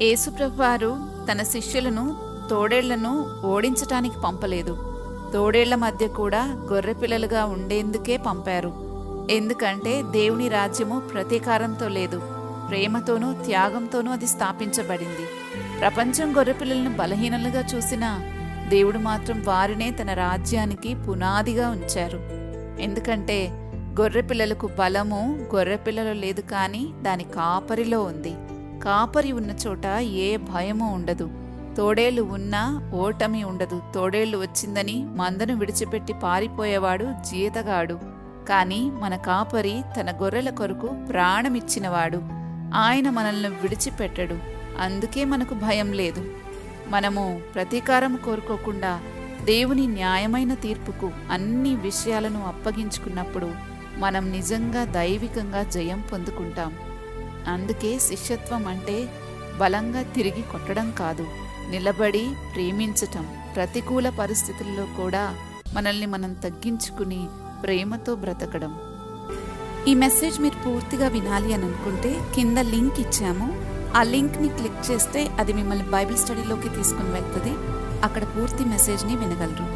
యేసుప్రభువారు తన శిష్యులను తోడేళ్లను ఓడించటానికి పంపలేదు. తోడేళ్ల మధ్య కూడా గొర్రెపిల్లలుగా ఉండేందుకే పంపారు. ఎందుకంటే దేవుని రాజ్యము ప్రతీకారంతో లేదు, ప్రేమతోనూ త్యాగంతోనూ అది స్థాపించబడింది. ప్రపంచం గొర్రెపిల్లలను బలహీనలుగా చూసినా దేవుడు మాత్రం వారినే తన రాజ్యానికి పునాదిగా ఉంచారు. ఎందుకంటే గొర్రెపిల్లలకు బలము గొర్రెపిల్లలో లేదు, కానీ దాని కాపరిలో ఉంది. కాపరి ఉన్న చోట ఏ భయమూ ఉండదు. తోడేళ్లు ఉన్నా ఓటమి ఉండదు. తోడేళ్లు వచ్చిందని మందను విడిచిపెట్టి పారిపోయేవాడు జీతగాడు. కాని మన కాపరి తన గొర్రెల కొరకు ప్రాణమిచ్చినవాడు. ఆయన మనల్ని విడిచిపెట్టడు. అందుకే మనకు భయం లేదు. మనము ప్రతీకారం కోరుకోకుండా దేవుని న్యాయమైన తీర్పుకు అన్ని విషయాలను అప్పగించుకున్నప్పుడు మనం నిజంగా దైవికంగా జయం పొందుకుంటాం. అందుకే శిష్యత్వం అంటే బలంగా తిరిగి కొట్టడం కాదు, నిలబడి ప్రేమించటం. ప్రతికూల పరిస్థితుల్లో కూడా మనల్ని మనం తగ్గించుకుని ప్రేమతో బ్రతకడం. ఈ మెసేజ్ మీరు పూర్తిగా వినాలి అని అనుకుంటే కింద లింక్ ఇచ్చాము. ఆ లింక్ని క్లిక్ చేస్తే అది మిమ్మల్ని బైబిల్ స్టడీలోకి తీసుకుని వెళ్తుంది. అక్కడ పూర్తి మెసేజ్ని వినగలరు.